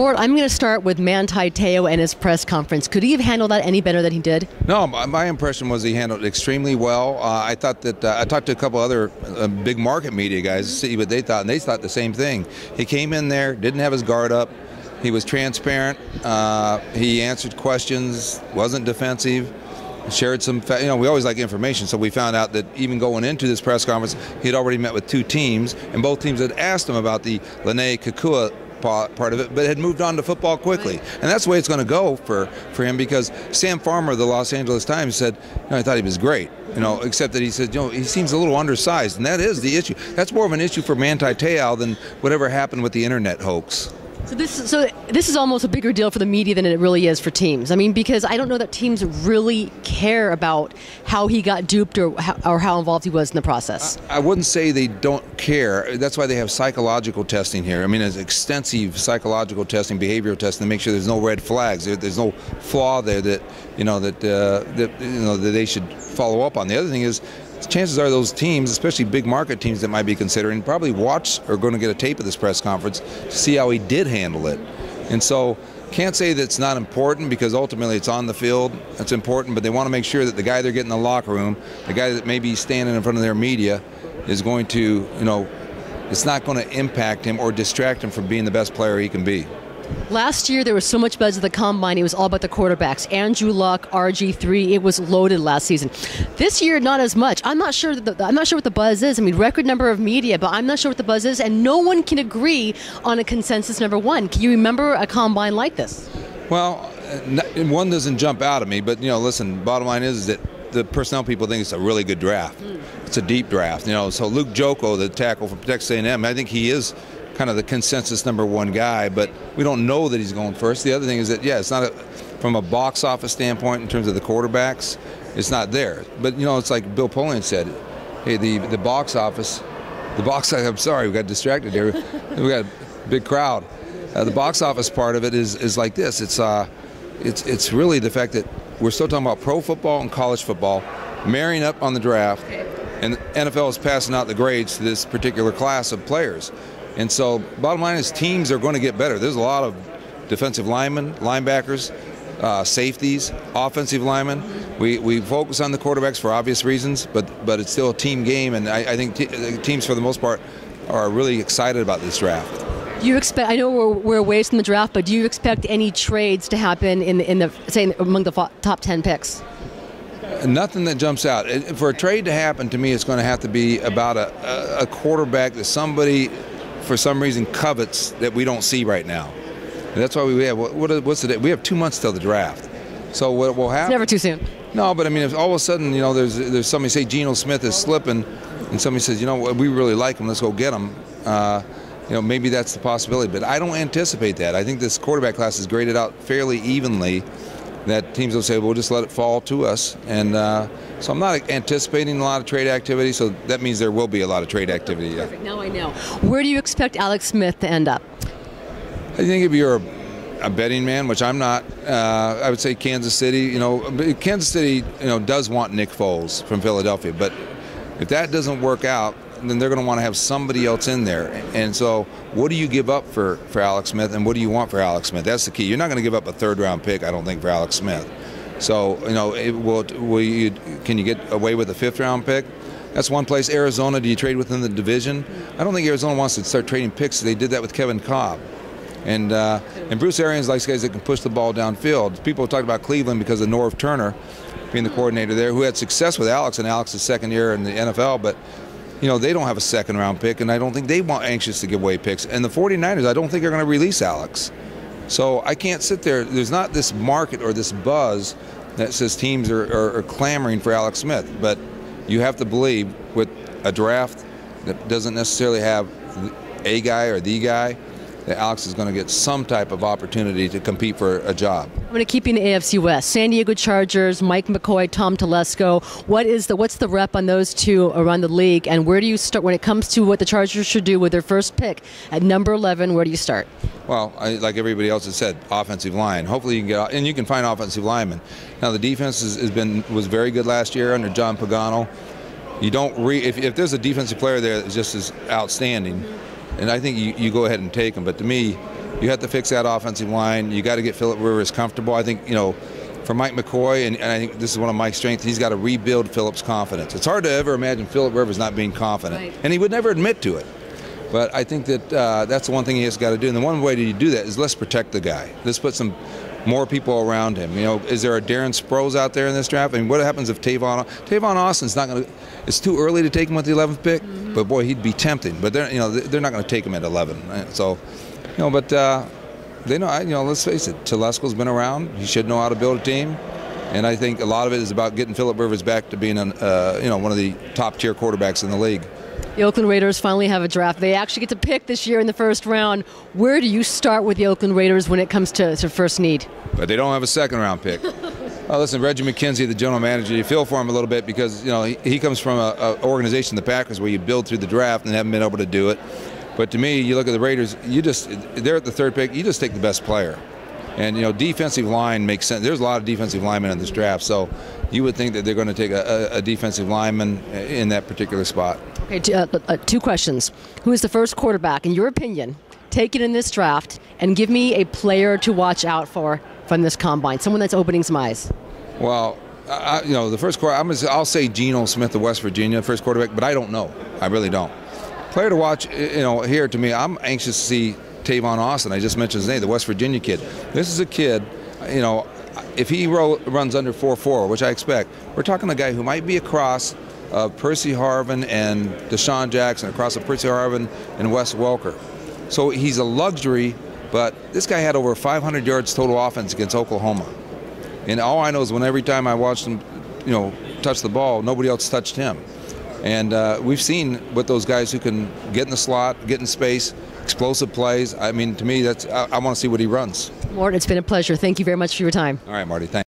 Mort, I'm going to start with Manti Teo and his press conference. Could he have handled that any better than he did? No, my impression was he handled it extremely well. I thought that I talked to a couple other big market media guys to see what they thought, and they thought the same thing. He came in there, didn't have his guard up. He was transparent. He answered questions, wasn't defensive. Shared some, we always like information, so we found out that even going into this press conference, he had already met with 2 teams, and both teams had asked him about the Lene Kekua part of it, but had moved on to football quickly. And that's the way it's going to go for him, because Sam Farmer of the Los Angeles Times said, I thought he was great, except that he said, he seems a little undersized, and that is the issue. That's more of an issue for Manti Teo than whatever happened with the internet hoax. So this is almost a bigger deal for the media than it really is for teams. I mean, because I don't know that teams really care about how he got duped or how involved he was in the process. I wouldn't say they don't care. That's why they have psychological testing here. I mean, there's extensive psychological testing, behavioral testing to make sure there's no red flags. There's no flaw there that that they should follow up on. The other thing is, chances are those teams, especially big market teams that might be considering, probably are going to get a tape of this press conference to see how he did handle it. And so can't say that it's not important, because ultimately it's on the field. It's important, but they want to make sure that the guy they're getting in the locker room, the guy that may be standing in front of their media, is going to, it's not going to impact him or distract him from being the best player he can be. Last year, there was so much buzz at the Combine. It was all about the quarterbacks. Andrew Luck, RG3. It was loaded last season. This year, not as much. I'm not sure what the buzz is. I mean, record number of media, but I'm not sure what the buzz is, and no one can agree on a consensus number one. Can you remember a Combine like this? Well, one doesn't jump out at me, but listen. Bottom line is that the personnel people think it's a really good draft. It's a deep draft. So Luke Joko, the tackle from Texas A&M, I think he is kind of the consensus number one guy, but we don't know that he's going first. The other thing is that, it's not from a box office standpoint in terms of the quarterbacks, it's not there. But it's like Bill Polian said, hey, the box office, I'm sorry, we got distracted here. We got a big crowd. The box office part of it is like this. It's really the fact that we're still talking about pro football and college football marrying up on the draft, and the NFL is passing out the grades to this particular class of players. And so bottom line is teams are going to get better. There's a lot of defensive linemen, linebackers, safeties, offensive linemen. We focus on the quarterbacks for obvious reasons, but it's still a team game, and I think teams for the most part are really excited about this draft. Do you expect? I know we're a ways from the draft, but do you expect any trades to happen among the top 10 picks? Nothing that jumps out. For a trade to happen, to me, it's going to have to be about a quarterback that somebody, for some reason, covets that we don't see right now. And that's why we have what's the day? We have 2 months till the draft. So what will happen? It's never too soon. No, but I mean, if all of a sudden there's somebody say Geno Smith is slipping, and somebody says we really like him, let's go get him. Maybe that's the possibility, but I don't anticipate that. I think this quarterback class is graded out fairly evenly. That teams will say, we'll just let it fall to us. And so I'm not anticipating a lot of trade activity, so that means there will be a lot of trade activity. Perfect. Now I know. Where do you expect Alex Smith to end up? I think if you're a betting man, which I'm not, I would say Kansas City. Kansas City, does want Nick Foles from Philadelphia, but if that doesn't work out, then they're going to want to have somebody else in there. And so what do you give up for Alex Smith, and what do you want for Alex Smith? That's the key. You're not going to give up a third-round pick, I don't think, for Alex Smith. So, can you get away with a fifth-round pick? That's one place. Arizona, do you trade within the division? I don't think Arizona wants to start trading picks. They did that with Kevin Cobb. And Bruce Arians likes guys that can push the ball downfield. People talk about Cleveland because of Norv Turner being the coordinator there, who had success with Alex in Alex's second year in the NFL, but they don't have a second-round pick, and I don't think they want anxious to give away picks. And the 49ers, I don't think are going to release Alex. So I can't sit there. There's not this market or this buzz that says teams are clamoring for Alex Smith. But you have to believe with a draft that doesn't necessarily have a guy or the guy, that Alex is going to get some type of opportunity to compete for a job. I'm going to keep you in the AFC West. San Diego Chargers, Mike McCoy, Tom Telesco. What's the rep on those two around the league, and where do you start when it comes to what the Chargers should do with their first pick at number 11? Where do you start? Well, like everybody else has said, offensive line. Hopefully you can get, and you can find offensive linemen. Now the defense was very good last year under John Pagano. You don't if there's a defensive player there that's just as outstanding, and I think you go ahead and take them. But to me, You have to fix that offensive line. You got to get Philip Rivers comfortable. I think, for Mike McCoy, and I think this is one of Mike's strengths, he's got to rebuild Philip's confidence. It's hard to ever imagine Philip Rivers not being confident, right. And he would never admit to it. But I think that that's the one thing he has got to do. And the one way to do that is let's protect the guy. Let's put some more people around him. Is there a Darren Sproles out there in this draft? I mean, what happens if Tavon Austin's not going to? It's too early to take him with the 11th pick. Mm-hmm. But boy, he'd be tempting. But they're not going to take him at 11. Right? So, but they know. Let's face it. Telesco's been around. He should know how to build a team. And I think a lot of it is about getting Philip Rivers back to being one of the top tier quarterbacks in the league. The Oakland Raiders finally have a draft. They actually get to pick this year in the first round. Where do you start with the Oakland Raiders when it comes to first need? But they don't have a second-round pick. Listen, Reggie McKenzie, the general manager, you feel for him a little bit because he comes from an organization, the Packers, where you build through the draft and haven't been able to do it. But to me, you look at the Raiders, they're at the third pick. You just take the best player. And, defensive line makes sense. There's a lot of defensive linemen in this draft, so you would think that they're going to take a defensive lineman in that particular spot. Okay, two questions. Who is the first quarterback, in your opinion, taken in this draft, and give me a player to watch out for from this combine, someone that's opening some eyes? Well, the first quarterback, I'll say Geno Smith of West Virginia, first quarterback, but I don't know. I really don't. Player to watch, here to me, I'm anxious to see Tavon Austin. I just mentioned his name, the West Virginia kid. This is a kid, if he runs under 4.4, which I expect, we're talking a guy who might be a cross of Percy Harvin and Deshaun Jackson, across of Percy Harvin and Wes Welker. So he's a luxury, but this guy had over 500 yards total offense against Oklahoma. And all I know is every time I watched him, touch the ball, nobody else touched him. And we've seen what those guys who can get in the slot, get in space, explosive plays. I mean, to me, I want to see what he runs. Mort, it's been a pleasure. Thank you very much for your time. All right, Marty, thanks.